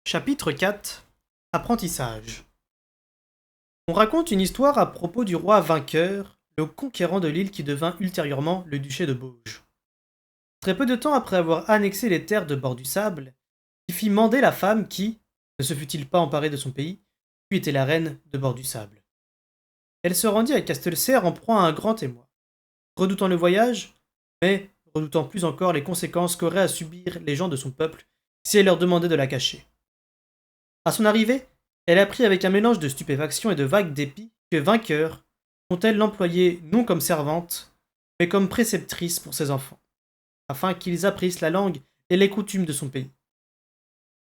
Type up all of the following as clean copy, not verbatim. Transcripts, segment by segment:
Chapitre 4. Apprentissage. On raconte une histoire à propos du roi vainqueur, le conquérant de l'île qui devint ultérieurement le duché de Bauge. Très peu de temps après avoir annexé les terres de bord du sable, il fit mander la femme qui, ne se fût-il pas emparée de son pays, puis était la reine de bord du sable. Elle se rendit à Castelcerre en proie à un grand émoi, redoutant le voyage, mais redoutant plus encore les conséquences qu'auraient à subir les gens de son peuple si elle leur demandait de la cacher. À son arrivée, elle apprit avec un mélange de stupéfaction et de vague dépit que vainqueur comptait l'employer non comme servante, mais comme préceptrice pour ses enfants, afin qu'ils apprissent la langue et les coutumes de son pays.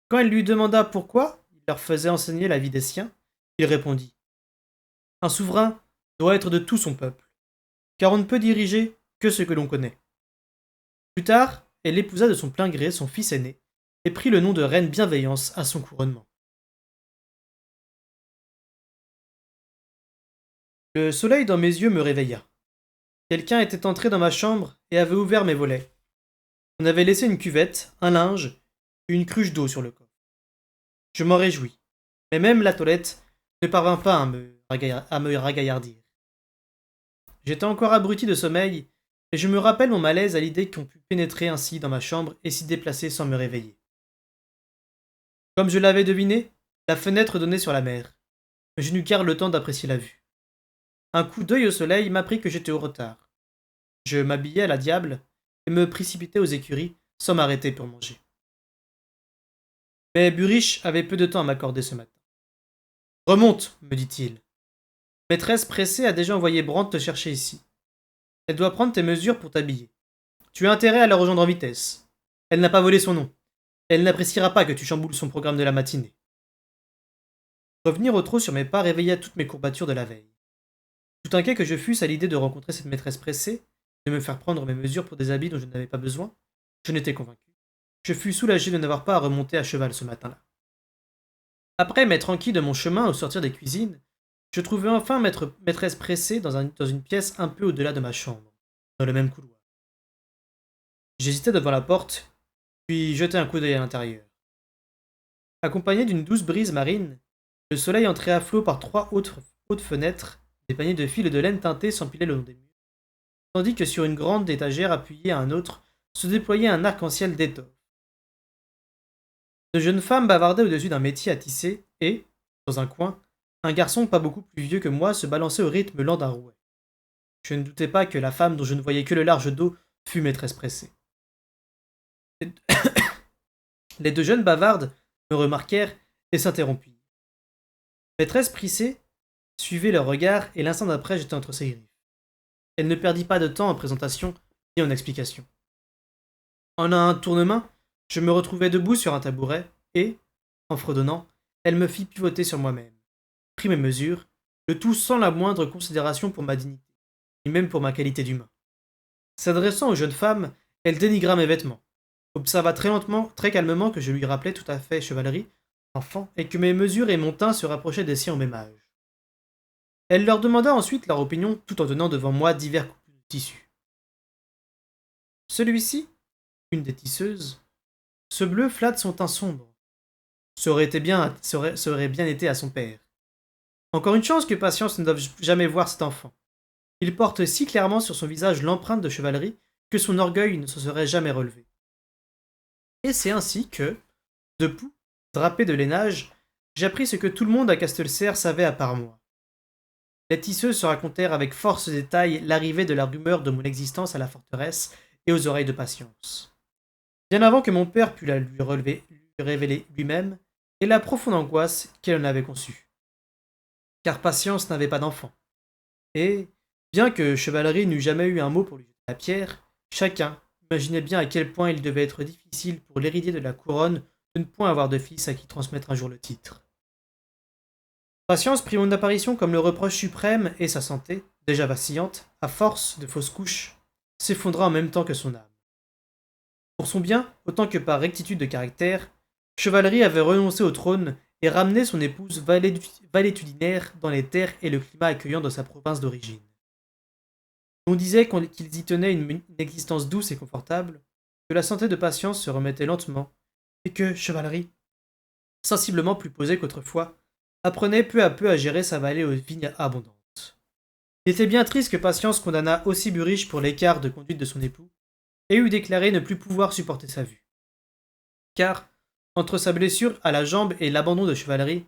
Quand elle lui demanda pourquoi il leur faisait enseigner la vie des siens, il répondit: un souverain doit être de tout son peuple, car on ne peut diriger que ce que l'on connaît. Plus tard, elle épousa de son plein gré son fils aîné et prit le nom de reine bienveillance à son couronnement. Le soleil dans mes yeux me réveilla. Quelqu'un était entré dans ma chambre et avait ouvert mes volets. On avait laissé une cuvette, un linge et une cruche d'eau sur le coffre. Je m'en réjouis, mais même la toilette ne parvint pas à me ragaillardir. J'étais encore abruti de sommeil, et je me rappelle mon malaise à l'idée qu'on pût pénétrer ainsi dans ma chambre et s'y déplacer sans me réveiller. Comme je l'avais deviné, la fenêtre donnait sur la mer, mais je n'eus guère le temps d'apprécier la vue. Un coup d'œil au soleil m'apprit que j'étais au retard. Je m'habillai à la diable et me précipitai aux écuries sans m'arrêter pour manger. Mais Burich avait peu de temps à m'accorder ce matin. Remonte, me dit-il. Maîtresse pressée a déjà envoyé Brand te chercher ici. Elle doit prendre tes mesures pour t'habiller. Tu as intérêt à la rejoindre en vitesse. Elle n'a pas volé son nom. Elle n'appréciera pas que tu chamboules son programme de la matinée. Revenir au trot sur mes pas réveilla toutes mes courbatures de la veille. Tout inquiet que je fusse à l'idée de rencontrer cette maîtresse pressée, de me faire prendre mes mesures pour des habits dont je n'avais pas besoin, je n'étais convaincu. Je fus soulagé de n'avoir pas à remonter à cheval ce matin-là. Après m'être enquis de mon chemin au sortir des cuisines, je trouvai enfin maîtresse pressée dans une pièce un peu au-delà de ma chambre, dans le même couloir. J'hésitai devant la porte, puis jetai un coup d'œil à l'intérieur. Accompagné d'une douce brise marine, le soleil entrait à flot par trois hautes fenêtres, des paniers de fil et de laine teintée s'empilaient le long des murs, tandis que sur une grande étagère appuyée à un autre se déployait un arc-en-ciel d'étoffes. De jeunes femmes bavardaient au-dessus d'un métier à tisser et, dans un coin, un garçon pas beaucoup plus vieux que moi se balançait au rythme lent d'un rouet. Je ne doutais pas que la femme dont je ne voyais que le large dos fût maîtresse pressée. Les deux jeunes bavardes me remarquèrent et s'interrompirent. Maîtresse pressée suivait leur regard et l'instant d'après j'étais entre ses griffes. Elle ne perdit pas de temps en présentation ni en explication. En un tournement, je me retrouvai debout sur un tabouret et, en fredonnant, elle me fit pivoter sur moi-même, prit mes mesures, le tout sans la moindre considération pour ma dignité, ni même pour ma qualité d'humain. S'adressant aux jeunes femmes, elle dénigra mes vêtements, observa très lentement, très calmement que je lui rappelais tout à fait chevalerie, enfant, et que mes mesures et mon teint se rapprochaient des siens au même âge. Elle leur demanda ensuite leur opinion tout en tenant devant moi divers couples de tissus. Celui-ci, une des tisseuses, ce bleu flatte son teint sombre. Ça aurait bien été à son père. Encore une chance que Patience ne doive jamais voir cet enfant. Il porte si clairement sur son visage l'empreinte de chevalerie que son orgueil ne se serait jamais relevé. Et c'est ainsi que, debout, drapé de lainage, j'appris ce que tout le monde à Castelcerre savait à part moi. Les tisseuses se racontèrent avec force détail l'arrivée de la rumeur de mon existence à la forteresse et aux oreilles de Patience. Bien avant que mon père pût la lui révéler lui-même, et la profonde angoisse qu'elle en avait conçue. Car Patience n'avait pas d'enfant. Et, bien que Chevalerie n'eût jamais eu un mot pour lui jeter la pierre, chacun imaginait bien à quel point il devait être difficile pour l'héritier de la couronne de ne point avoir de fils à qui transmettre un jour le titre. Patience prit mon apparition comme le reproche suprême et sa santé, déjà vacillante, à force de fausses couches, s'effondra en même temps que son âme. Pour son bien, autant que par rectitude de caractère, Chevalerie avait renoncé au trône et ramené son épouse valétudinaire dans les terres et le climat accueillant de sa province d'origine. On disait qu'ils y tenaient une existence douce et confortable, que la santé de Patience se remettait lentement, et que Chevalerie sensiblement plus posé qu'autrefois, apprenait peu à peu à gérer sa vallée aux vignes abondantes. Il était bien triste que Patience condamnât aussi Buriche pour l'écart de conduite de son époux, et eût déclaré ne plus pouvoir supporter sa vue. Car, entre sa blessure à la jambe et l'abandon de chevalerie,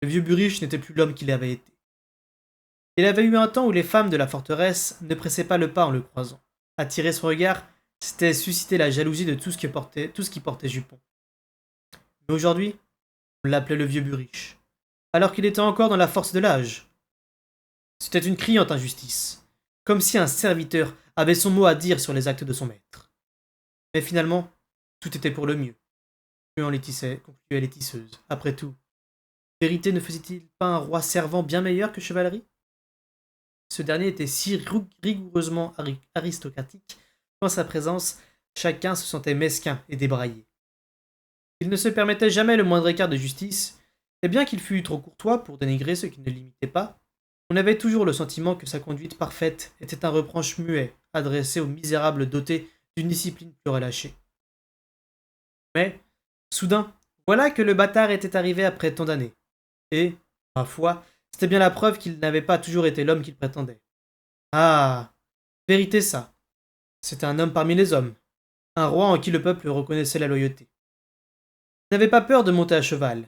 le vieux Buriche n'était plus l'homme qu'il avait été. Il avait eu un temps où les femmes de la forteresse ne pressaient pas le pas en le croisant. Attirer son regard, c'était susciter la jalousie de tout ce qui portait jupon. Mais aujourd'hui, on l'appelait le vieux Buriche, alors qu'il était encore dans la force de l'âge. C'était une criante injustice, comme si un serviteur avait son mot à dire sur les actes de son maître. Mais finalement, tout était pour le mieux, concluait les tisseuses. Après tout, vérité ne faisait-il pas un roi servant bien meilleur que chevalerie? Ce dernier était si rigoureusement aristocratique qu'en sa présence, chacun se sentait mesquin et débraillé. Il ne se permettait jamais le moindre écart de justice, et bien qu'il fût trop courtois pour dénigrer ceux qui ne l'imitaient pas, on avait toujours le sentiment que sa conduite parfaite était un reproche muet adressé aux misérables dotés d'une discipline plus relâchée. Mais, soudain, voilà que le bâtard était arrivé après tant d'années. Et, ma foi, c'était bien la preuve qu'il n'avait pas toujours été l'homme qu'il prétendait. Ah, vérité ça. C'était un homme parmi les hommes, un roi en qui le peuple reconnaissait la loyauté. Il n'avait pas peur de monter à cheval.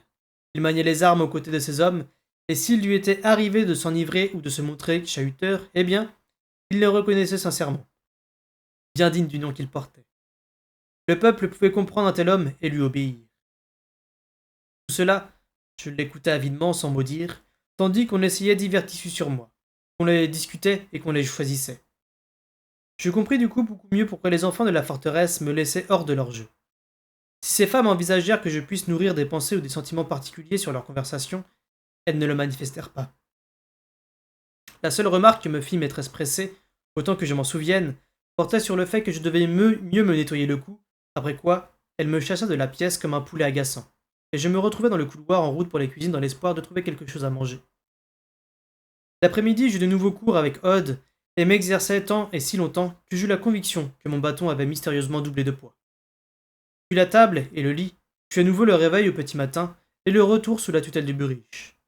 Il maniait les armes aux côtés de ses hommes, et s'il lui était arrivé de s'enivrer ou de se montrer chahuteur, eh bien, il le reconnaissait sincèrement, bien digne du nom qu'il portait. Le peuple pouvait comprendre un tel homme et lui obéir. Tout cela, je l'écoutais avidement sans mot dire, tandis qu'on essayait divers sur moi, qu'on les discutait et qu'on les choisissait. Je compris du coup beaucoup mieux pourquoi les enfants de la forteresse me laissaient hors de leur jeu. Si ces femmes envisagèrent que je puisse nourrir des pensées ou des sentiments particuliers sur leur conversation, elles ne le manifestèrent pas. La seule remarque que me fit maîtresse pressée, autant que je m'en souvienne, portait sur le fait que je devais mieux me nettoyer le cou, après quoi, elle me chassa de la pièce comme un poulet agaçant, et je me retrouvai dans le couloir en route pour les cuisines dans l'espoir de trouver quelque chose à manger. L'après-midi, j'eus de nouveaux cours avec Odd, et m'exerçai tant et si longtemps que j'eus la conviction que mon bâton avait mystérieusement doublé de poids. Puis la table et le lit, puis à nouveau le réveil au petit matin, et le retour sous la tutelle du Buriche.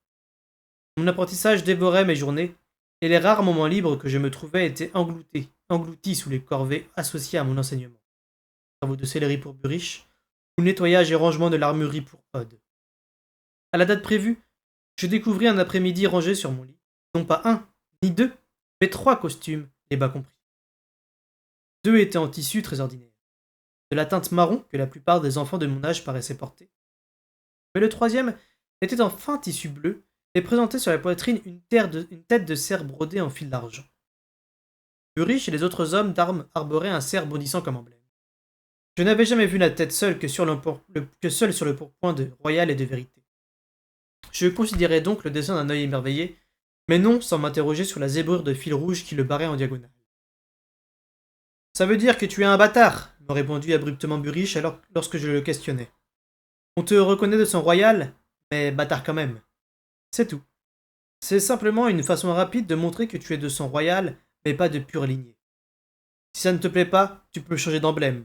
Mon apprentissage dévorait mes journées, et les rares moments libres que je me trouvais étaient engloutis sous les corvées associées à mon enseignement. Travaux de céleri pour Buriche, ou nettoyage et rangement de l'armurerie pour Odd. À la date prévue, je découvris un après-midi rangé sur mon lit, non pas un, ni deux, mais 3 costumes, les bas compris. 2 étaient en tissu très ordinaire, de la teinte marron que la plupart des enfants de mon âge paraissaient porter. Mais le troisième était en fin tissu bleu et présentait sur la poitrine une tête de cerf brodée en fil d'argent. Buriche et les autres hommes d'armes arboraient un cerf bondissant comme emblème. Je n'avais jamais vu la tête seule que seule sur le pourpoint de royal et de vérité. Je considérais donc le dessin d'un œil émerveillé, mais non sans m'interroger sur la zébrure de fil rouge qui le barrait en diagonale. Ça veut dire que tu es un bâtard, me répondit abruptement Buriche lorsque je le questionnais. On te reconnaît de sang royal, mais bâtard quand même. C'est tout. C'est simplement une façon rapide de montrer que tu es de sang royal, mais pas de pure lignée. Si ça ne te plaît pas, tu peux changer d'emblème.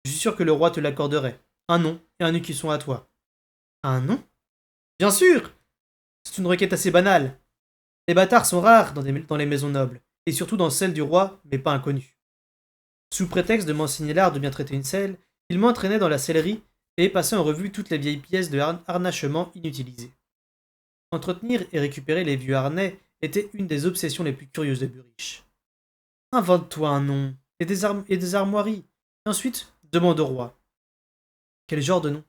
Je suis sûr que le roi te l'accorderait. Un nom et un écusson à toi. Un nom? Bien sûr! C'est une requête assez banale. Les bâtards sont rares dans les maisons nobles, et surtout dans celles du roi, mais pas inconnus. Sous prétexte de m'enseigner l'art de bien traiter une selle, il m'entraînait dans la sellerie et passait en revue toutes les vieilles pièces de harnachement inutilisées. Entretenir et récupérer les vieux harnais était une des obsessions les plus curieuses de Buriche. Invente-toi un nom, et des armoiries, et ensuite demande au roi. Quel genre de nom?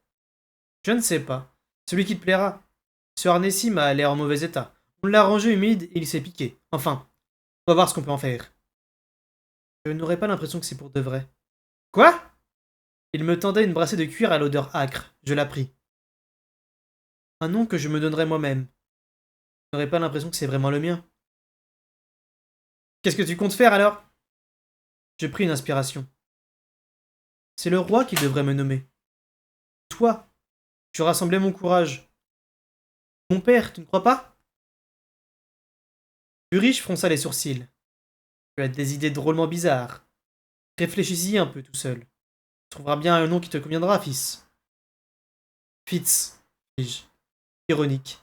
Je ne sais pas. Celui qui te plaira. Ce harnais-ci m'a l'air en mauvais état. On l'a rangé humide et il s'est piqué. Enfin, on va voir ce qu'on peut en faire. Je n'aurais pas l'impression que c'est pour de vrai. Quoi? Il me tendait une brassée de cuir à l'odeur âcre. Je la pris. Un nom que je me donnerais moi-même. Je n'aurais pas l'impression que c'est vraiment le mien. Qu'est-ce que tu comptes faire alors? Je pris une inspiration. C'est le roi qui devrait me nommer. Toi, tu rassemblais mon courage. Mon père, tu ne crois pas? Buriche fronça les sourcils. Tu as des idées drôlement bizarres. Réfléchis-y un peu tout seul. Tu trouveras bien un nom qui te conviendra, fils. Fitz. dis-je, ironique,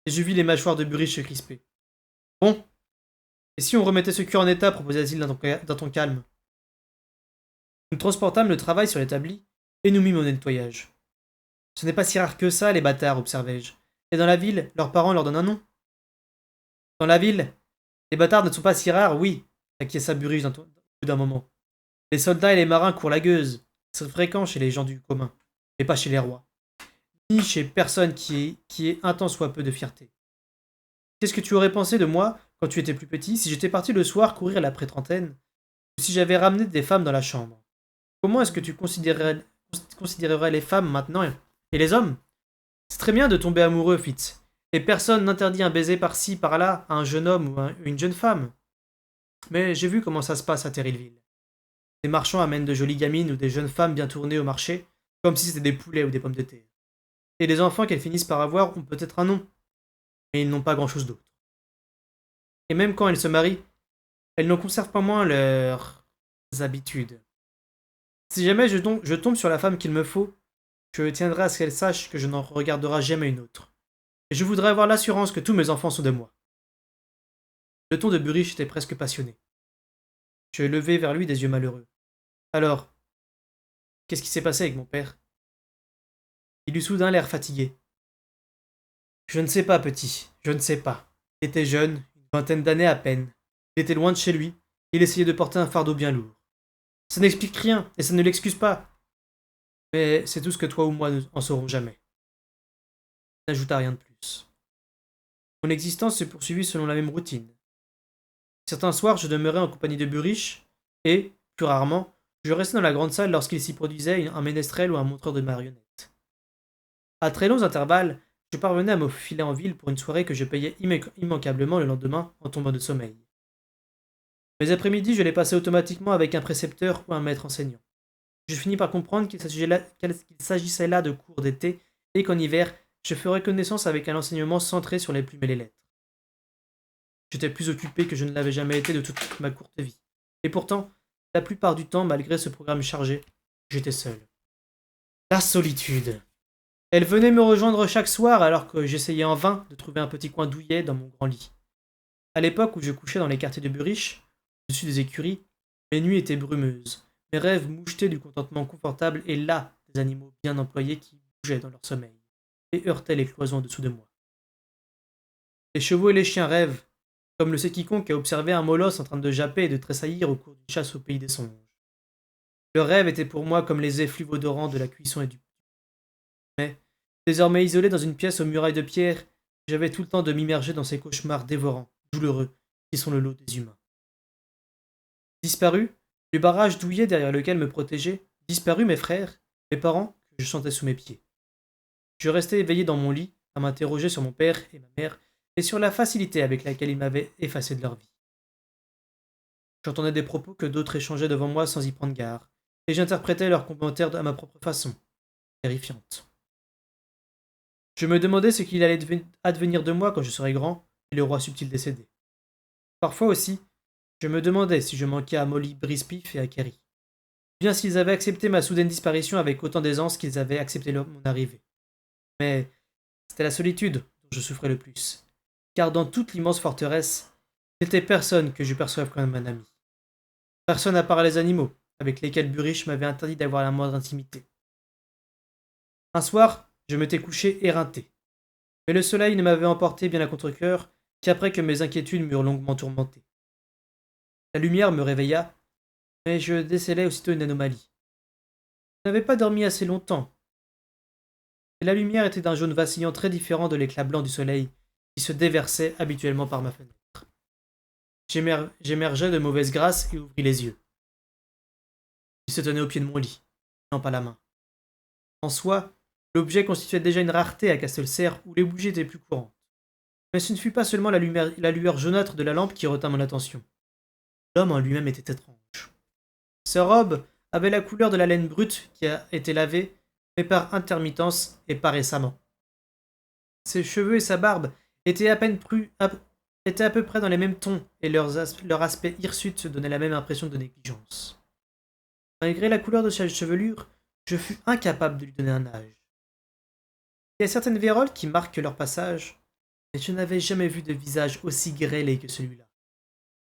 et je vis les mâchoires de Burish se crisper. Bon, et si on remettait ce cul en état, proposa-t-il d'un ton calme. Nous transportâmes le travail sur l'établi, et nous mîmes au nettoyage. Ce n'est pas si rare que ça, les bâtards, observai-je. Et dans la ville, leurs parents leur donnent un nom. Dans la ville, les bâtards ne sont pas si rares, oui, acquiesça Burish au bout d'un moment. Les soldats et les marins courent la gueuse. C'est fréquent chez les gens du commun, mais pas chez les rois. Ni chez personne qui ait un tant soit peu de fierté. Qu'est-ce que tu aurais pensé de moi, quand tu étais plus petit, si j'étais parti le soir courir la pré-trentaine, ou si j'avais ramené des femmes dans la chambre? Comment est-ce que tu considérerais les femmes maintenant et les hommes? C'est très bien de tomber amoureux, Fitz. Et personne n'interdit un baiser par-ci, par-là, à un jeune homme ou à une jeune femme. Mais j'ai vu comment ça se passe à Terrillville. Des marchands amènent de jolies gamines ou des jeunes femmes bien tournées au marché, comme si c'était des poulets ou des pommes de terre. Et les enfants qu'elles finissent par avoir ont peut-être un nom, mais ils n'ont pas grand-chose d'autre. Et même quand elles se marient, elles n'en conservent pas moins leurs habitudes. Si jamais je tombe sur la femme qu'il me faut, je tiendrai à ce qu'elle sache que je n'en regarderai jamais une autre. Et je voudrais avoir l'assurance que tous mes enfants sont de moi. Le ton de Burish était presque passionné. Je levai vers lui des yeux malheureux. Alors, qu'est-ce qui s'est passé avec mon père? Il eut soudain l'air fatigué. Je ne sais pas, petit, je ne sais pas. Il était jeune, une vingtaine d'années à peine. Il était loin de chez lui, il essayait de porter un fardeau bien lourd. Ça n'explique rien, et ça ne l'excuse pas. Mais c'est tout ce que toi ou moi en saurons jamais. Il n'ajouta rien de plus. Mon existence se poursuivit selon la même routine. Certains soirs, je demeurais en compagnie de Burish, et, plus rarement, je restais dans la grande salle lorsqu'il s'y produisait un ménestrel ou un montreur de marionnettes. À très longs intervalles, je parvenais à me faufiler en ville pour une soirée que je payais immanquablement le lendemain en tombant de sommeil. Mes après-midi, je les passais automatiquement avec un précepteur ou un maître enseignant. Je finis par comprendre qu'il s'agissait là de cours d'été et qu'en hiver, je ferais connaissance avec un enseignement centré sur les plumes et les lettres. J'étais plus occupé que je ne l'avais jamais été de toute ma courte vie. Et pourtant, la plupart du temps, malgré ce programme chargé, j'étais seul. La solitude. Elle venait me rejoindre chaque soir alors que j'essayais en vain de trouver un petit coin douillet dans mon grand lit. À l'époque où je couchais dans les quartiers de Burish, au-dessus des écuries, mes nuits étaient brumeuses, mes rêves mouchetés du contentement confortable et las des animaux bien employés qui bougeaient dans leur sommeil et heurtaient les cloisons en dessous de moi. Les chevaux et les chiens rêvent, comme le sait quiconque a observé un molosse en train de japper et de tressaillir au cours d'une chasse au pays des songes. Le rêve était pour moi comme les effluves odorants de la cuisson et du... Mais, désormais isolé dans une pièce aux murailles de pierre, j'avais tout le temps de m'immerger dans ces cauchemars dévorants, douloureux, qui sont le lot des humains. Disparu, le barrage douillet derrière lequel me protégeait, disparu mes frères, mes parents, que je sentais sous mes pieds. Je restais éveillé dans mon lit, à m'interroger sur mon père et ma mère, et sur la facilité avec laquelle ils m'avaient effacé de leur vie. J'entendais des propos que d'autres échangeaient devant moi sans y prendre garde, et j'interprétais leurs commentaires à ma propre façon, terrifiante. Je me demandais ce qu'il allait advenir de moi quand je serais grand, et le roi subtil décédé. Parfois aussi, je me demandais si je manquais à Molly Brispif et à Kerry. Bien s'ils avaient accepté ma soudaine disparition avec autant d'aisance qu'ils avaient accepté mon arrivée. Mais c'était la solitude dont je souffrais le plus, car dans toute l'immense forteresse, il n'était personne que je perçoive comme un ami. Personne à part les animaux, avec lesquels Burish m'avait interdit d'avoir la moindre intimité. Un soir, je m'étais couché éreinté, mais le soleil ne m'avait emporté bien à contre-cœur qu'après que mes inquiétudes m'eurent longuement tourmenté. La lumière me réveilla, mais je décelai aussitôt une anomalie. Je n'avais pas dormi assez longtemps, et la lumière était d'un jaune vacillant très différent de l'éclat blanc du soleil qui se déversait habituellement par ma fenêtre. J'émergeai de mauvaise grâce et ouvris les yeux. Il se tenait au pied de mon lit, non pas la main. En soi, l'objet constituait déjà une rareté à Castelcerre où les bougies étaient plus courantes. Mais ce ne fut pas seulement la lueur jaunâtre de la lampe qui retint mon attention. L'homme en lui-même était étrange. Sa robe avait la couleur de la laine brute qui a été lavée, mais par intermittence et pas récemment. Ses cheveux et sa barbe étaient étaient à peu près dans les mêmes tons, et leur aspect hirsute donnait la même impression de négligence. Malgré la couleur de sa chevelure, je fus incapable de lui donner un âge. Il y a certaines vérolles qui marquent leur passage, mais je n'avais jamais vu de visage aussi grêlé que celui-là,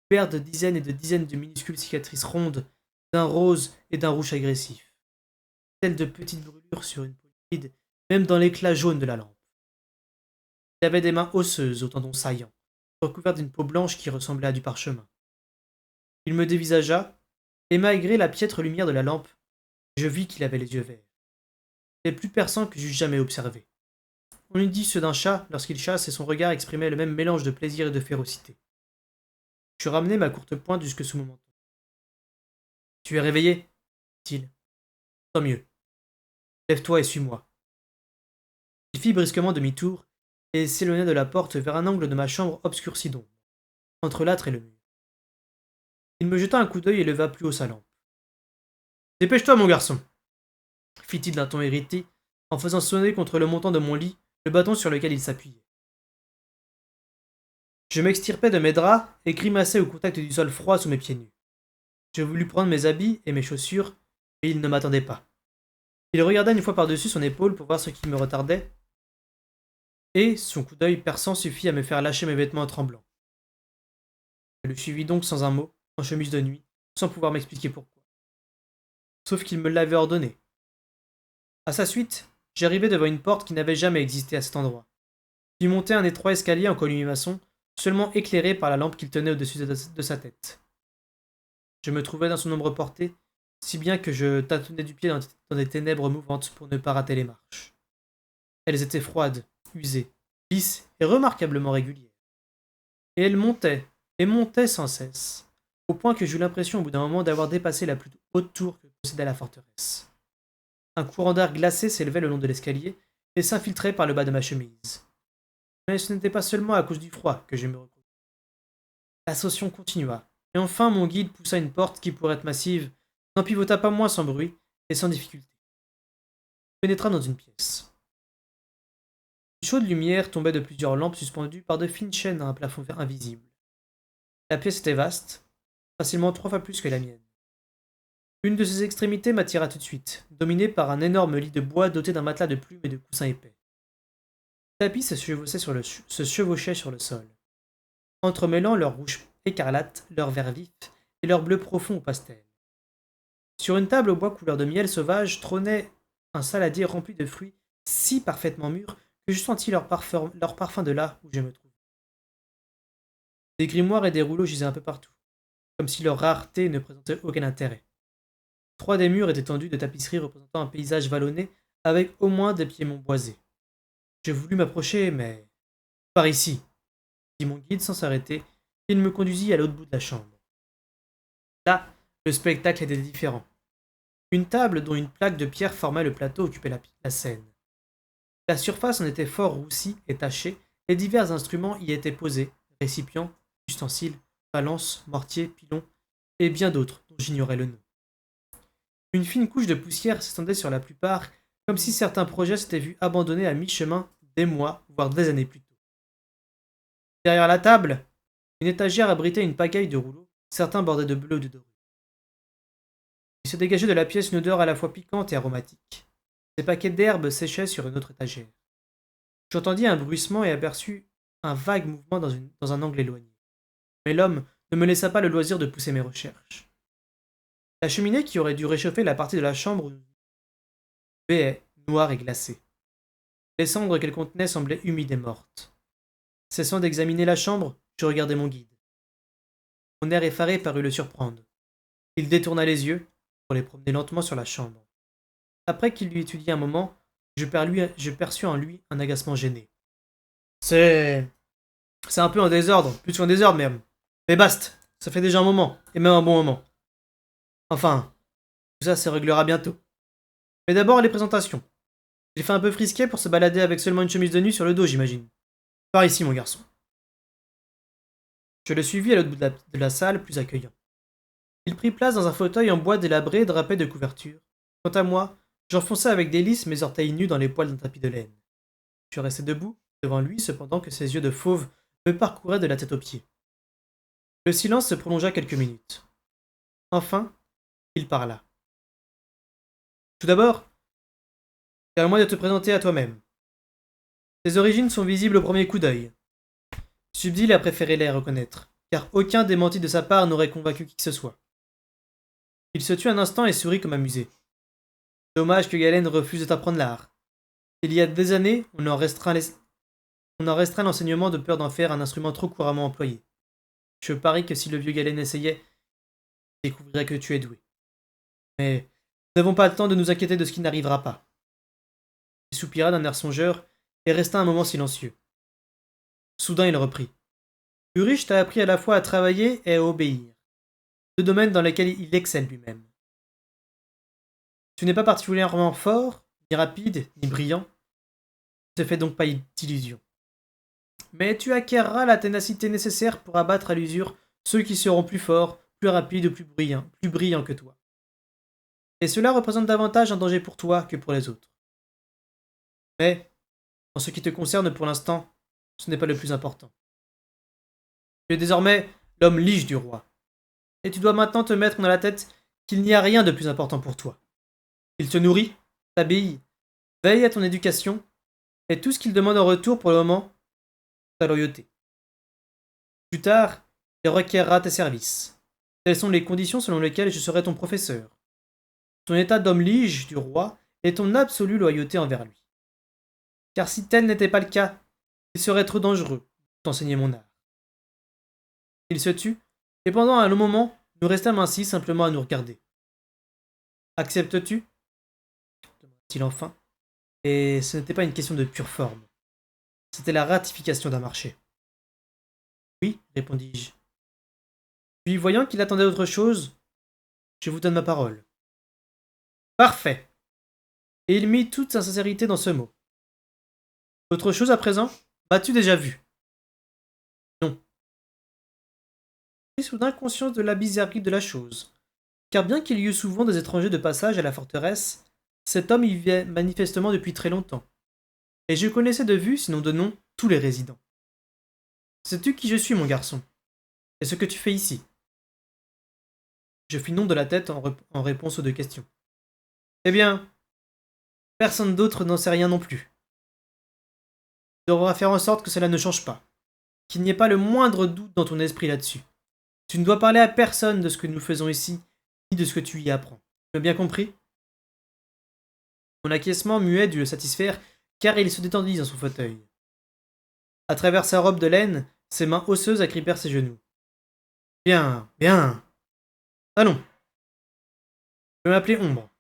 couvert de dizaines et de dizaines de minuscules cicatrices rondes, d'un rose et d'un rouge agressif, telles de petites brûlures sur une peau liquide, même dans l'éclat jaune de la lampe. Il avait des mains osseuses aux tendons saillants, recouvertes d'une peau blanche qui ressemblait à du parchemin. Il me dévisagea, et malgré la piètre lumière de la lampe, je vis qu'il avait les yeux verts, les plus perçants que j'eus jamais observés. On eût dit ceux d'un chat lorsqu'il chasse et son regard exprimait le même mélange de plaisir et de férocité. Je ramenai ma courte pointe jusque sous mon menton. Tu es réveillé, dit-il. Tant mieux. Lève-toi et suis-moi. Il fit brusquement demi-tour et s'éloigna de la porte vers un angle de ma chambre obscurci d'ombre, entre l'âtre et le mur. Il me jeta un coup d'œil et leva plus haut sa lampe. Dépêche-toi, mon garçon, fit-il d'un ton irrité, en faisant sonner contre le montant de mon lit le bâton sur lequel il s'appuyait. Je m'extirpai de mes draps et grimaçai au contact du sol froid sous mes pieds nus. Je voulus prendre mes habits et mes chaussures, mais il ne m'attendait pas. Il regarda une fois par-dessus son épaule pour voir ce qui me retardait, et son coup d'œil perçant suffit à me faire lâcher mes vêtements tremblants. Je le suivis donc sans un mot, en chemise de nuit, sans pouvoir m'expliquer pourquoi. Sauf qu'il me l'avait ordonné. À sa suite, j'arrivai devant une porte qui n'avait jamais existé à cet endroit. J'y montai un étroit escalier en colimaçon, seulement éclairé par la lampe qu'il tenait au-dessus de sa tête. Je me trouvais dans son ombre portée, si bien que je tâtonnais du pied dans des ténèbres mouvantes pour ne pas rater les marches. Elles étaient froides, usées, lisses et remarquablement régulières. Et elles montaient, et montaient sans cesse, au point que j'eus l'impression au bout d'un moment d'avoir dépassé la plus haute tour que possédait la forteresse. Un courant d'air glacé s'élevait le long de l'escalier et s'infiltrait par le bas de ma chemise. Mais ce n'était pas seulement à cause du froid que je me recouvrais. L'ascension continua, et enfin mon guide poussa une porte qui, pour être massive, n'en pivota pas moins sans bruit et sans difficulté. Il pénétra dans une pièce. Une chaude lumière tombait de plusieurs lampes suspendues par de fines chaînes à un plafond vert invisible. La pièce était vaste, facilement 3 fois plus que la mienne. Une de ses extrémités m'attira tout de suite, dominée par un énorme lit de bois doté d'un matelas de plumes et de coussins épais. Les tapis se chevauchaient sur le sol, entremêlant leur rouge écarlate, leur vert vif et leur bleu profond au pastel. Sur une table au bois couleur de miel sauvage trônait un saladier rempli de fruits si parfaitement mûrs que je sentis leur parfum de là où je me trouvais. Des grimoires et des rouleaux gisaient un peu partout, comme si leur rareté ne présentait aucun intérêt. 3 des murs étaient tendus de tapisseries représentant un paysage vallonné avec au moins des piémonts boisés. Je voulus m'approcher, mais... Par ici, dit mon guide sans s'arrêter, et il me conduisit à l'autre bout de la chambre. Là, le spectacle était différent. Une table dont une plaque de pierre formait le plateau occupait la scène. La surface en était fort roussie et tachée, et divers instruments y étaient posés, récipients, ustensiles, balances, mortiers, pilons, et bien d'autres dont j'ignorais le nom. Une fine couche de poussière s'étendait sur la plupart, comme si certains projets s'étaient vus abandonnés à mi-chemin des mois, voire des années plus tôt. Derrière la table, une étagère abritait une pagaille de rouleaux, certains bordés de bleu ou de doré. Il se dégageait de la pièce une odeur à la fois piquante et aromatique. Des paquets d'herbes séchaient sur une autre étagère. J'entendis un bruissement et aperçus un vague mouvement dans un angle éloigné. Mais l'homme ne me laissa pas le loisir de pousser mes recherches. La cheminée qui aurait dû réchauffer la partie de la chambre béait, noire et glacée. Les cendres qu'elle contenait semblaient humides et mortes. Cessant d'examiner la chambre, je regardai mon guide. Mon air effaré parut le surprendre. Il détourna les yeux pour les promener lentement sur la chambre. Après qu'il l'eut étudié un moment, je perçus en lui un agacement gêné. C'est... C'est un peu en désordre, plus qu'en désordre même. Mais basta, ça fait déjà un moment, et même un bon moment. Enfin, tout ça se réglera bientôt. Mais d'abord les présentations. Il fait un peu frisquet pour se balader avec seulement une chemise de nuit sur le dos, j'imagine. Par ici, mon garçon. Je le suivis à l'autre bout de la salle, plus accueillant. Il prit place dans un fauteuil en bois délabré drapé de couvertures. Quant à moi, j'enfonçais avec délice mes orteils nus dans les poils d'un tapis de laine. Je restais debout, devant lui, cependant que ses yeux de fauve me parcouraient de la tête aux pieds. Le silence se prolongea quelques minutes. Enfin, il parla. Tout d'abord, permets-moi de te présenter à toi-même. Tes origines sont visibles au premier coup d'œil. Subdil a préféré les reconnaître, car aucun démenti de sa part n'aurait convaincu qui que ce soit. Il se tut un instant et sourit comme amusé. Dommage que Galen refuse de t'apprendre l'art. Il y a des années, on en restreint l'enseignement de peur d'en faire un instrument trop couramment employé. Je parie que si le vieux Galen essayait, il découvrirait que tu es doué. Mais nous n'avons pas le temps de nous inquiéter de ce qui n'arrivera pas. Il soupira d'un air songeur et resta un moment silencieux. Soudain il reprit. Ulrich t'a appris à la fois à travailler et à obéir, deux domaines dans lesquels il excelle lui-même. Tu n'es pas particulièrement fort, ni rapide, ni brillant, ne te fais donc pas d'illusions. Mais tu acquerras la ténacité nécessaire pour abattre à l'usure ceux qui seront plus forts, plus rapides ou plus brillants que toi. Et cela représente davantage un danger pour toi que pour les autres. Mais, en ce qui te concerne pour l'instant, ce n'est pas le plus important. Tu es désormais l'homme lige du roi. Et tu dois maintenant te mettre dans la tête qu'il n'y a rien de plus important pour toi. Il te nourrit, t'habille, veille à ton éducation, et tout ce qu'il demande en retour pour le moment, ta loyauté. Plus tard, il requerra tes services. Telles sont les conditions selon lesquelles je serai ton professeur. Ton état d'homme lige du roi et ton absolue loyauté envers lui. Car si tel n'était pas le cas, il serait trop dangereux de t'enseigner mon art. Il se tut, et pendant un long moment, nous restâmes ainsi simplement à nous regarder. Acceptes-tu demanda-t-il enfin, et ce n'était pas une question de pure forme. C'était la ratification d'un marché. Oui, répondis-je. Puis, voyant qu'il attendait autre chose, je vous donne ma parole. Parfait. Et il mit toute sa sincérité dans ce mot. Autre chose à présent? M'as-tu déjà vu? Non. J'ai soudain conscience de la bizarrerie de la chose. Car bien qu'il y eût souvent des étrangers de passage à la forteresse, cet homme y vivait manifestement depuis très longtemps. Et je connaissais de vue, sinon de nom, tous les résidents. Sais-tu qui je suis, mon garçon? Et ce que tu fais ici? Je fis non de la tête en réponse aux deux questions. Eh bien, personne d'autre n'en sait rien non plus. Tu devras faire en sorte que cela ne change pas. Qu'il n'y ait pas le moindre doute dans ton esprit là-dessus. Tu ne dois parler à personne de ce que nous faisons ici, ni de ce que tu y apprends. Tu m'as bien compris? Mon acquiescement muet dut le satisfaire, car il se détendit dans son fauteuil. À travers sa robe de laine, ses mains osseuses agrippèrent ses genoux. Bien, bien. Allons. Je vais m'appeler Ombre.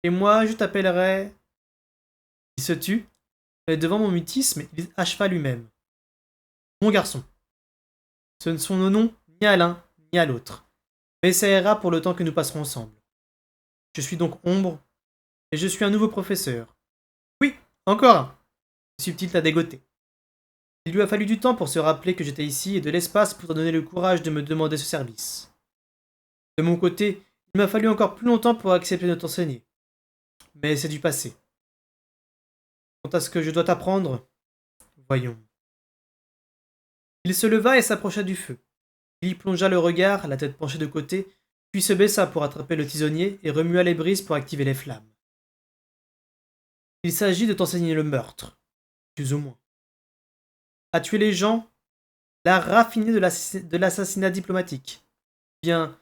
Et moi, je t'appellerai... Il se tut, et devant mon mutisme, il acheva lui-même. Mon garçon. Ce ne sont nos noms ni à l'un, ni à l'autre. Mais ça ira pour le temps que nous passerons ensemble. Je suis donc Ombre, et je suis un nouveau professeur. Oui, encore un. Le subtil t'a dégoté. Il lui a fallu du temps pour se rappeler que j'étais ici et de l'espace pour te donner le courage de me demander ce service. De mon côté, il m'a fallu encore plus longtemps pour accepter de t'enseigner. Mais c'est du passé. Quant à ce que je dois t'apprendre, voyons. Il se leva et s'approcha du feu. Il y plongea le regard, la tête penchée de côté, puis se baissa pour attraper le tisonnier et remua les brises pour activer les flammes. Il s'agit de t'enseigner le meurtre, plus ou moins. À tuer les gens, l'art raffiné de l'assassinat diplomatique. Bien,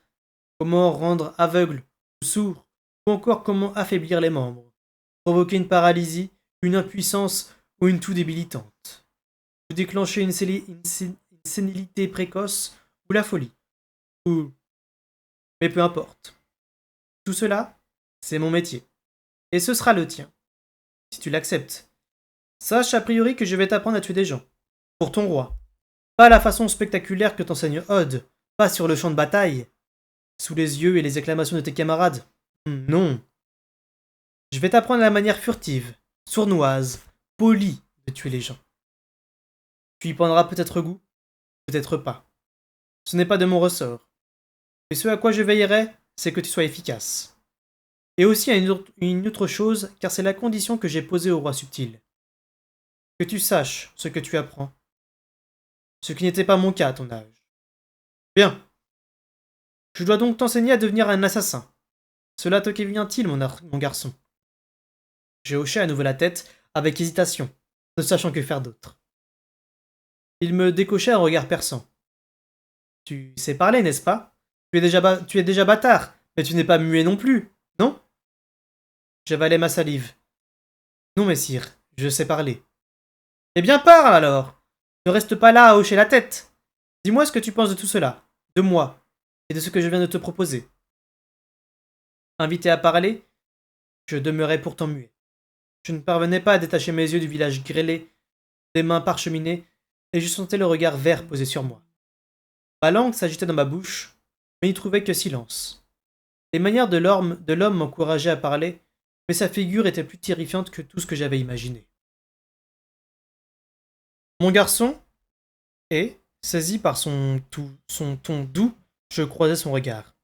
comment rendre aveugle ou sourd, ou encore comment affaiblir les membres, provoquer une paralysie, une impuissance ou une toux débilitante, ou déclencher une sénilité précoce ou la folie, ou... Mais peu importe. Tout cela, c'est mon métier. Et ce sera le tien, si tu l'acceptes. Sache a priori que je vais t'apprendre à tuer des gens. Pour ton roi. Pas à la façon spectaculaire que t'enseigne Odd, pas sur le champ de bataille, sous les yeux et les acclamations de tes camarades. Non. Je vais t'apprendre la manière furtive, sournoise, polie de tuer les gens. Tu y prendras peut-être goût, peut-être pas. Ce n'est pas de mon ressort. Mais ce à quoi je veillerai, c'est que tu sois efficace. Et aussi à une autre chose, car c'est la condition que j'ai posée au roi subtil. Que tu saches ce que tu apprends. Ce qui n'était pas mon cas à ton âge. Bien. Je dois donc t'enseigner à devenir un assassin. Cela te convient-il, mon garçon? J'ai hoché à nouveau la tête, avec hésitation, ne sachant que faire d'autre. Il me décochait un regard perçant. Tu sais parler, n'est-ce pas? Tu es déjà bâtard, mais tu n'es pas muet non plus, non? J'avalais ma salive. Non, messire, je sais parler. Eh bien, parle alors! Ne reste pas là à hocher la tête! Dis-moi ce que tu penses de tout cela, de moi, et de ce que je viens de te proposer. Invité à parler, je demeurais pourtant muet. Je ne parvenais pas à détacher mes yeux du village grêlé, des mains parcheminées, et je sentais le regard vert posé sur moi. Ma langue s'agitait dans ma bouche, mais n'y trouvait que silence. Les manières de l'homme m'encourageaient à parler, mais sa figure était plus terrifiante que tout ce que j'avais imaginé. Mon garçon, et, saisi par son ton doux, je croisai son regard.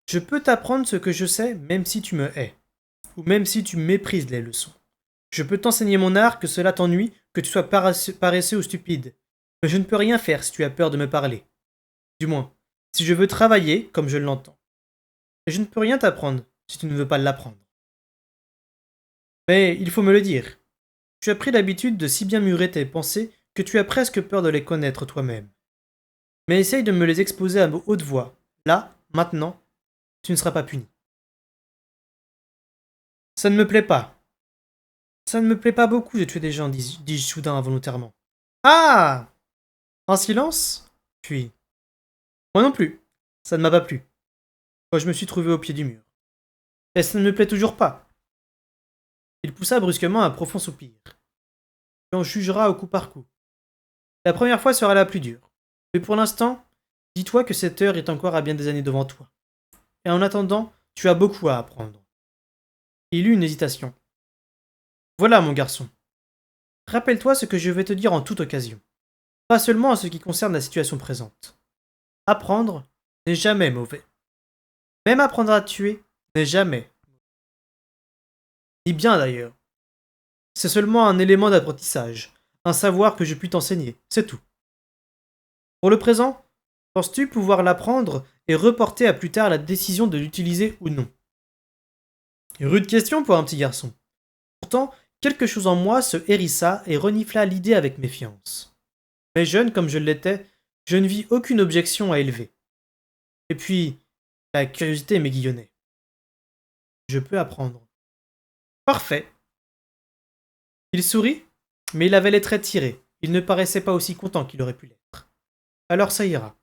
Je peux t'apprendre ce que je sais, même si tu me hais, ou même si tu méprises les leçons. Je peux t'enseigner mon art, que cela t'ennuie, que tu sois paresseux ou stupide. Mais je ne peux rien faire si tu as peur de me parler. Du moins, si je veux travailler comme je l'entends. Et je ne peux rien t'apprendre si tu ne veux pas l'apprendre. Mais il faut me le dire. Tu as pris l'habitude de si bien murer tes pensées que tu as presque peur de les connaître toi-même. Mais essaye de me les exposer à haute voix. Là, maintenant, tu ne seras pas puni. Ça ne me plaît pas. Ça ne me plaît pas beaucoup de tuer des gens, dis-je soudain involontairement. Ah! En silence? Puis, moi non plus. Ça ne m'a pas plu. Quand je me suis trouvé au pied du mur. Et ça ne me plaît toujours pas. Il poussa brusquement un profond soupir. Et on jugera au coup par coup. La première fois sera la plus dure. Mais pour l'instant, dis-toi que cette heure est encore à bien des années devant toi. Et en attendant, tu as beaucoup à apprendre. Il eut une hésitation. Voilà, mon garçon. Rappelle-toi ce que je vais te dire en toute occasion. Pas seulement en ce qui concerne la situation présente. Apprendre n'est jamais mauvais. Même apprendre à tuer n'est jamais. Ni bien d'ailleurs. C'est seulement un élément d'apprentissage, un savoir que je puis t'enseigner, c'est tout. Pour le présent, penses-tu pouvoir l'apprendre et reporter à plus tard la décision de l'utiliser ou non? Rude question pour un petit garçon. Pourtant, quelque chose en moi se hérissa et renifla l'idée avec méfiance. Mais jeune comme je l'étais, je ne vis aucune objection à élever. Et puis, la curiosité m'aiguillonnait. Je peux apprendre. Parfait. Il sourit, mais il avait les traits tirés. Il ne paraissait pas aussi content qu'il aurait pu l'être. Alors ça ira.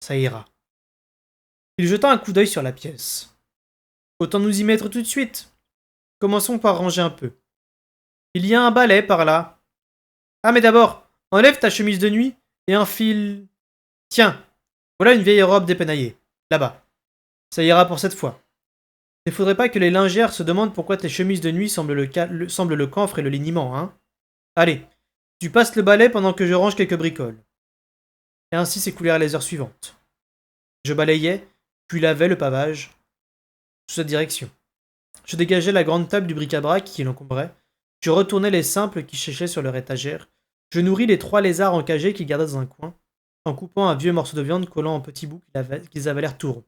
Ça ira. Il jeta un coup d'œil sur la pièce. Autant nous y mettre tout de suite. Commençons par ranger un peu. Il y a un balai par là. Ah, mais d'abord, enlève ta chemise de nuit et enfile. Tiens, voilà une vieille robe dépenaillée. Là-bas. Ça ira pour cette fois. Il ne faudrait pas que les lingères se demandent pourquoi tes chemises de nuit semblent le camphre et le liniment, hein. Allez, tu passes le balai pendant que je range quelques bricoles. Et ainsi s'écoulèrent les heures suivantes. Je balayais, puis lavais le pavage, sous cette direction. Je dégageais la grande table du bric-à-brac qui l'encombrait. Je retournais les simples qui séchaient sur leur étagère. Je nourris les 3 lézards encagés qu'ils gardaient dans un coin, en coupant un vieux morceau de viande collant en petits bouts qu'ils avalèrent tout rond.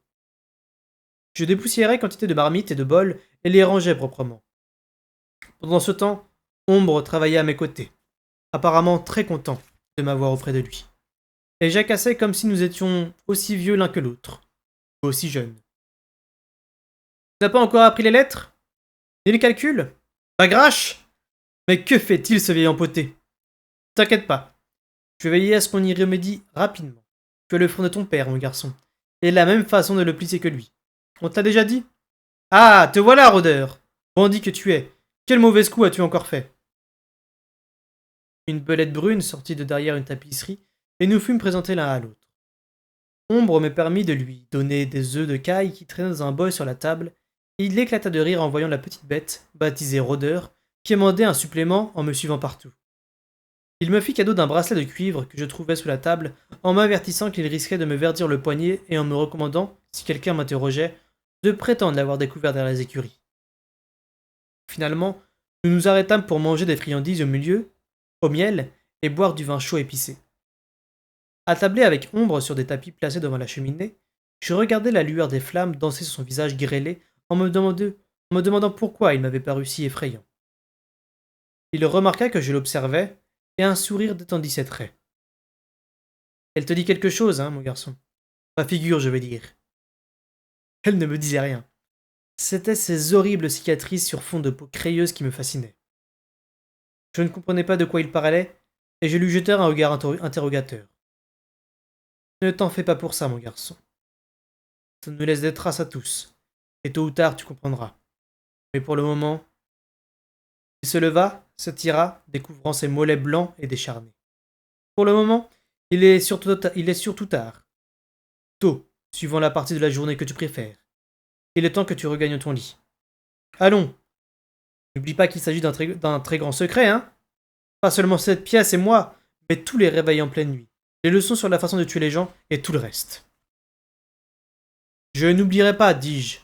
Je dépoussiérais quantité de marmites et de bols et les rangeais proprement. Pendant ce temps, Ombre travaillait à mes côtés, apparemment très content de m'avoir auprès de lui. Et jacassait comme si nous étions aussi vieux l'un que l'autre, ou aussi jeunes. Tu n'as pas encore appris les lettres? Ni les calculs? La grache! Mais que fait-il ce vieil empoté? T'inquiète pas, je vais veiller à ce qu'on y remédie rapidement. Tu as le front de ton père, mon garçon, et la même façon de le plisser que lui. On te l'a déjà dit? Ah, te voilà, rôdeur! Bandit que tu es, quel mauvais coup as-tu encore fait? Une belette brune sortit de derrière une tapisserie, et nous fûmes présentés l'un à l'autre. Ombre me permit de lui donner des œufs de caille qui traînaient dans un bol sur la table, et il éclata de rire en voyant la petite bête, baptisée Rôdeur, qui demandait un supplément en me suivant partout. Il me fit cadeau d'un bracelet de cuivre que je trouvais sous la table, en m'avertissant qu'il risquait de me verdir le poignet et en me recommandant, si quelqu'un m'interrogeait, de prétendre l'avoir découvert derrière les écuries. Finalement, nous nous arrêtâmes pour manger des friandises au miel, et boire du vin chaud épicé. Attablé avec Ombre sur des tapis placés devant la cheminée, je regardais la lueur des flammes danser sur son visage grêlé en me demandant pourquoi il m'avait paru si effrayant. Il remarqua que je l'observais, et un sourire détendit ses traits. Elle te dit quelque chose, hein, mon garçon. Ma figure, je veux dire. Elle ne me disait rien. C'étaient ces horribles cicatrices sur fond de peau crayeuse qui me fascinaient. Je ne comprenais pas de quoi il parlait, et je lui jetai un regard interrogateur. Ne t'en fais pas pour ça, mon garçon. Ça nous laisse des traces à tous, et tôt ou tard tu comprendras. Mais pour le moment, il se leva, se tira, découvrant ses mollets blancs et décharnés. Pour le moment, il est surtout tard. Tôt, suivant la partie de la journée que tu préfères. Il est temps que tu regagnes ton lit. Allons. N'oublie pas qu'il s'agit d'un très grand secret, hein. Pas seulement cette pièce et moi, mais tous les réveils en pleine nuit, les leçons sur la façon de tuer les gens et tout le reste. Je n'oublierai pas, dis-je.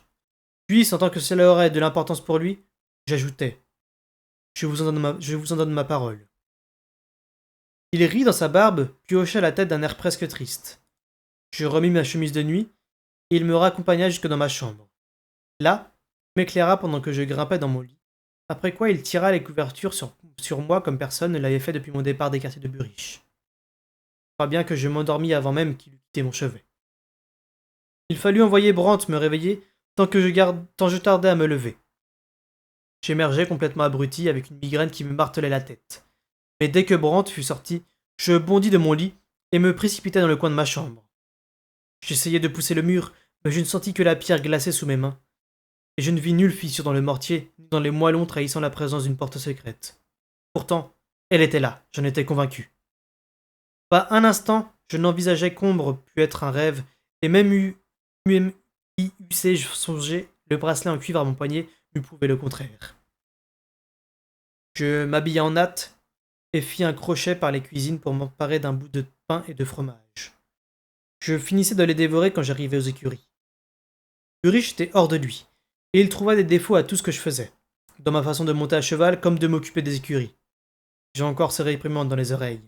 Puis, sentant que cela aurait de l'importance pour lui, j'ajoutai. Je vous en donne ma parole. Il rit dans sa barbe, puis hocha la tête d'un air presque triste. Je remis ma chemise de nuit, et il me raccompagna jusque dans ma chambre. Là, il m'éclaira pendant que je grimpais dans mon lit, après quoi il tira les couvertures sur moi comme personne ne l'avait fait depuis mon départ des quartiers de Burich. Je crois bien que je m'endormis avant même qu'il eût quitté mon chevet. Il fallut envoyer Brandt me réveiller tant je tardais à me lever. J'émergeais complètement abruti avec une migraine qui me martelait la tête. Mais dès que Brandt fut sorti, je bondis de mon lit et me précipitai dans le coin de ma chambre. J'essayai de pousser le mur, mais je ne sentis que la pierre glacée sous mes mains, et je ne vis nulle fissure dans le mortier, ni dans les moellons trahissant la présence d'une porte secrète. Pourtant, elle était là, j'en étais convaincu. Pas un instant, je n'envisageais qu'ombre pût être un rêve, et même y eussé-je songé, le bracelet en cuivre à mon poignet m'eût prouvé le contraire. Je m'habillai en hâte, et fis un crochet par les cuisines pour m'emparer d'un bout de pain et de fromage. Je finissais de les dévorer quand j'arrivai aux écuries. Burich était hors de lui, et il trouva des défauts à tout ce que je faisais, dans ma façon de monter à cheval comme de m'occuper des écuries. J'ai encore ces réprimandes dans les oreilles.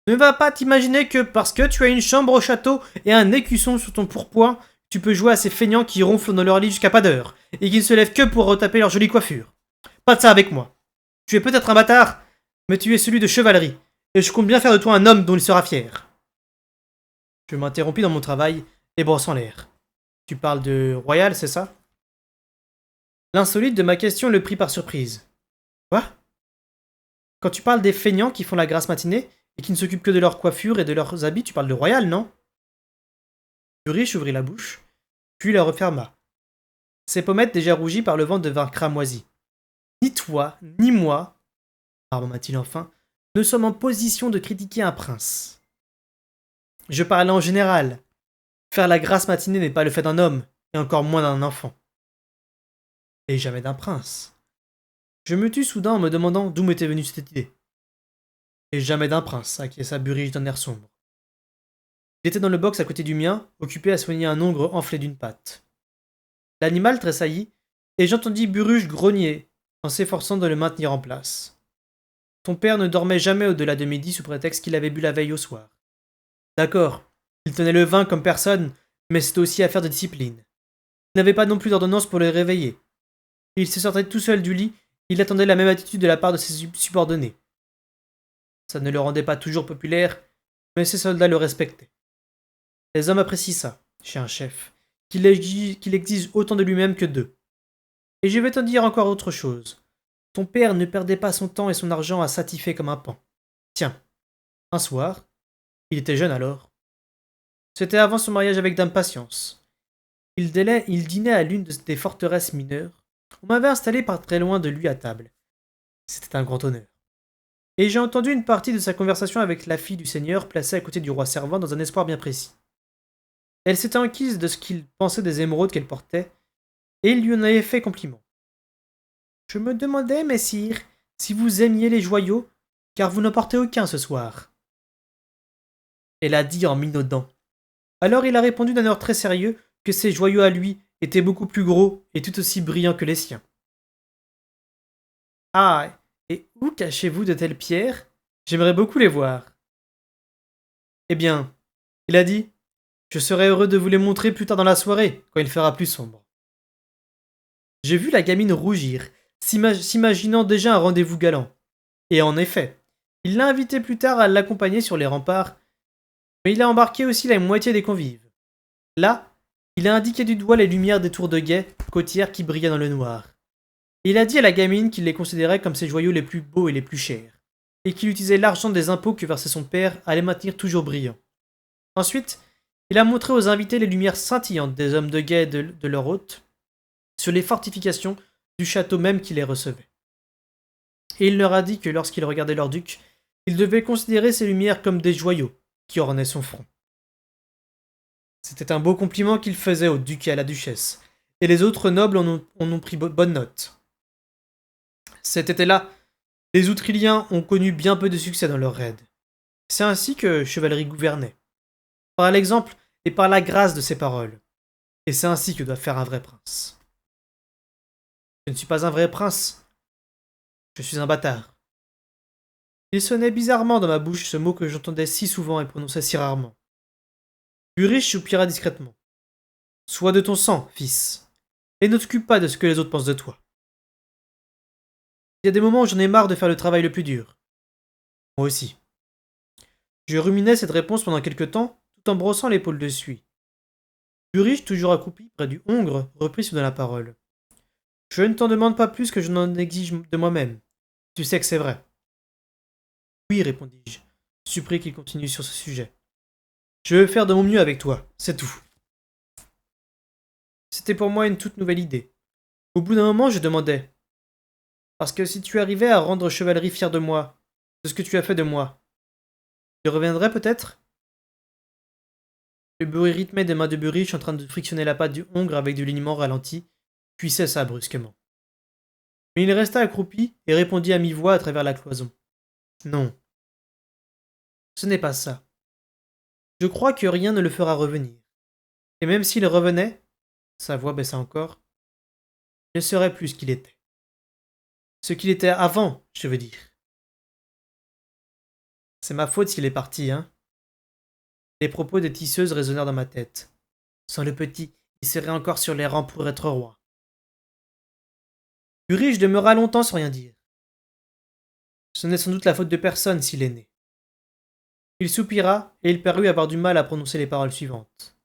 Ne va pas t'imaginer que parce que tu as une chambre au château et un écusson sur ton pourpoint, tu peux jouer à ces feignants qui ronflent dans leur lit jusqu'à pas d'heure, et qui ne se lèvent que pour retaper leur jolie coiffure. Pas de ça avec moi. Tu es peut-être un bâtard, mais tu es celui de chevalerie, et je compte bien faire de toi un homme dont il sera fier. Je m'interrompis dans mon travail, les brossant l'air. Tu parles de Royal, c'est ça? L'insolite de ma question le prit par surprise. Quoi? Quand tu parles des feignants qui font la grasse matinée et qui ne s'occupent que de leur coiffure et de leurs habits, tu parles de Royal, non? Burich ouvrit la bouche, puis la referma. Ses pommettes déjà rougies par le vent devinrent cramoisies. Ni toi, ni moi, marmonna-t-il enfin, ne sommes en position de critiquer un prince. Je parlais en général. Faire la grasse matinée n'est pas le fait d'un homme, et encore moins d'un enfant. Et jamais d'un prince. Je me tus soudain en me demandant d'où m'était venue cette idée. Et jamais d'un prince, acquiesça Burich d'un air sombre. Il était dans le box à côté du mien, occupé à soigner un ongre enflé d'une patte. L'animal tressaillit, et j'entendis Burich grogner, en s'efforçant de le maintenir en place. Ton père ne dormait jamais au-delà de midi sous prétexte qu'il avait bu la veille au soir. D'accord, il tenait le vin comme personne, mais c'était aussi affaire de discipline. Il n'avait pas non plus d'ordonnance pour le réveiller. Il se sortait tout seul du lit, il attendait la même attitude de la part de ses subordonnés. Ça ne le rendait pas toujours populaire, mais ses soldats le respectaient. Les hommes apprécient ça, chez un chef, qu'il exige autant de lui-même que d'eux. Et je vais te dire encore autre chose. Ton père ne perdait pas son temps et son argent à s'attifer comme un paon. Tiens, un soir, il était jeune alors. C'était avant son mariage avec Dame Patience. Il dînait à l'une des forteresses mineures. On m'avait installé pas très loin de lui à table. C'était un grand honneur. Et j'ai entendu une partie de sa conversation avec la fille du seigneur placée à côté du roi servant dans un espoir bien précis. Elle s'était enquise de ce qu'il pensait des émeraudes qu'elle portait, et il lui en avait fait compliment. Je me demandais, messire, si vous aimiez les joyaux, car vous n'en portez aucun ce soir. Elle a dit en minaudant. Alors il a répondu d'un air très sérieux que ses joyaux à lui étaient beaucoup plus gros et tout aussi brillants que les siens. Ah, et où cachez-vous de telles pierres? J'aimerais beaucoup les voir. Eh bien, il a dit, je serai heureux de vous les montrer plus tard dans la soirée, quand il fera plus sombre. J'ai vu la gamine rougir, s'imaginant déjà un rendez-vous galant. Et en effet, il l'a invité plus tard à l'accompagner sur les remparts, mais il a embarqué aussi la moitié des convives. Là, il a indiqué du doigt les lumières des tours de guet côtières qui brillaient dans le noir. Et il a dit à la gamine qu'il les considérait comme ses joyaux les plus beaux et les plus chers, et qu'il utilisait l'argent des impôts que versait son père à les maintenir toujours brillants. Ensuite, il a montré aux invités les lumières scintillantes des hommes de guet et de leur hôte sur les fortifications du château même qui les recevait. Et il leur a dit que lorsqu'ils regardaient leur duc, ils devaient considérer ces lumières comme des joyaux qui ornaient son front. C'était un beau compliment qu'il faisait au duc et à la duchesse, et les autres nobles en ont pris bonne note. Cet été-là, les Outriliens ont connu bien peu de succès dans leurs raids. C'est ainsi que Chevalerie gouvernait, par l'exemple et par la grâce de ses paroles. Et c'est ainsi que doit faire un vrai prince. Je ne suis pas un vrai prince, je suis un bâtard. Il sonnait bizarrement dans ma bouche ce mot que j'entendais si souvent et prononçais si rarement. Burich soupira discrètement. Sois de ton sang, fils, et ne t'occupe pas de ce que les autres pensent de toi. Il y a des moments où j'en ai marre de faire le travail le plus dur. Moi aussi. Je ruminais cette réponse pendant quelque temps, tout en brossant l'épaule de suie. Burich, toujours accroupi près du hongre, reprit soudain la parole. Je ne t'en demande pas plus que je n'en exige de moi-même. Tu sais que c'est vrai. Oui, répondis-je, surpris qu'il continue sur ce sujet. Je veux faire de mon mieux avec toi, c'est tout. C'était pour moi une toute nouvelle idée. Au bout d'un moment, je demandai. Parce que si tu arrivais à rendre Chevalerie fier de moi, de ce que tu as fait de moi, il reviendrait peut-être? Le bruit rythmé des mains de Burich en train de frictionner la pâte du hongre avec du liniment ralenti, puis cessa brusquement. Mais il resta accroupi et répondit à mi-voix à travers la cloison. Non. Ce n'est pas ça. Je crois que rien ne le fera revenir. Et même s'il revenait, sa voix baissa encore, il ne serait plus ce qu'il était. Ce qu'il était avant, je veux dire. C'est ma faute s'il est parti, hein. Les propos des tisseuses résonnèrent dans ma tête. Sans le petit, il serait encore sur les rangs pour être roi. Burich demeura longtemps sans rien dire. Ce n'est sans doute la faute de personne s'il est né. Il soupira, et il parut avoir du mal à prononcer les paroles suivantes.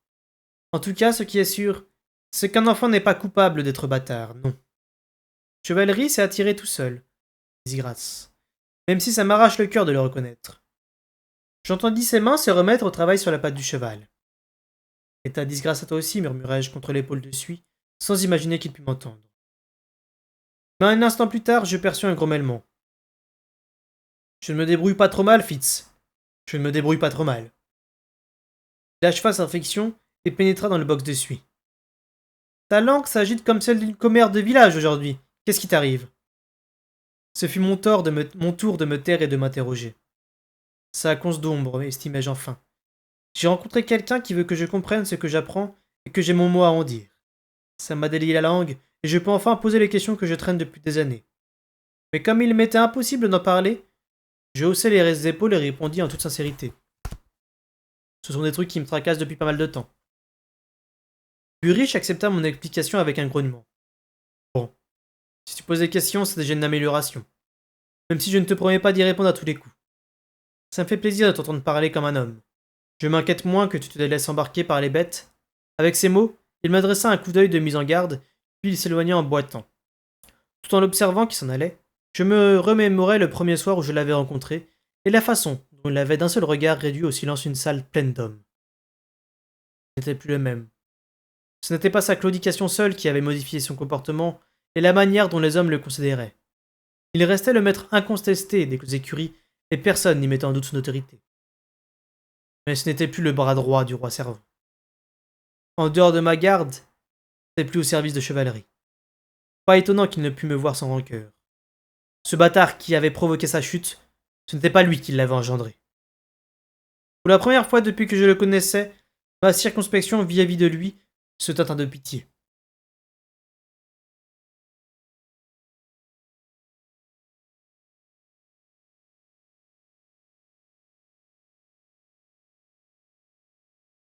En tout cas, ce qui est sûr, c'est qu'un enfant n'est pas coupable d'être bâtard, non. Chevalerie s'est attiré tout seul, disgrâce, même si ça m'arrache le cœur de le reconnaître. J'entendis ses mains se remettre au travail sur la patte du cheval. Et ta disgrâce à toi aussi, murmurai-je contre l'épaule de Suie, sans imaginer qu'il pût m'entendre. Mais un instant plus tard, je perçus un grommellement. Je ne me débrouille pas trop mal, Fitz. Je ne me débrouille pas trop mal. Il acheva sa réflexion et pénétra dans le box de Suie. Ta langue s'agite comme celle d'une commère de village aujourd'hui. Qu'est-ce qui t'arrive? Ce fut mon tour de me taire et de m'interroger. Ça conce d'ombre, estimai-je enfin. J'ai rencontré quelqu'un qui veut que je comprenne ce que j'apprends et que j'ai mon mot à en dire. Ça m'a délié la langue, et je peux enfin poser les questions que je traîne depuis des années. Mais comme il m'était impossible d'en parler, je haussai les épaules et répondis en toute sincérité. Ce sont des trucs qui me tracassent depuis pas mal de temps. Burich accepta mon explication avec un grognement. Bon, si tu poses des questions, c'est déjà une amélioration. Même si je ne te promets pas d'y répondre à tous les coups. Ça me fait plaisir de t'entendre parler comme un homme. Je m'inquiète moins que tu te laisses embarquer par les bêtes. Avec ces mots, il m'adressa un coup d'œil de mise en garde, puis il s'éloigna en boitant. Tout en l'observant qui s'en allait, je me remémorais le premier soir où je l'avais rencontré, et la façon dont il avait d'un seul regard réduit au silence une salle pleine d'hommes. Ce n'était plus le même. Ce n'était pas sa claudication seule qui avait modifié son comportement, et la manière dont les hommes le considéraient. Il restait le maître incontesté des écuries, et personne n'y mettait en doute son autorité. Mais ce n'était plus le bras droit du roi servant. En dehors de ma garde, n'était plus au service de chevalerie. Pas étonnant qu'il ne pût me voir sans rancœur. Ce bâtard qui avait provoqué sa chute, ce n'était pas lui qui l'avait engendré. Pour la première fois depuis que je le connaissais, ma circonspection vis-à-vis de lui se tint de pitié.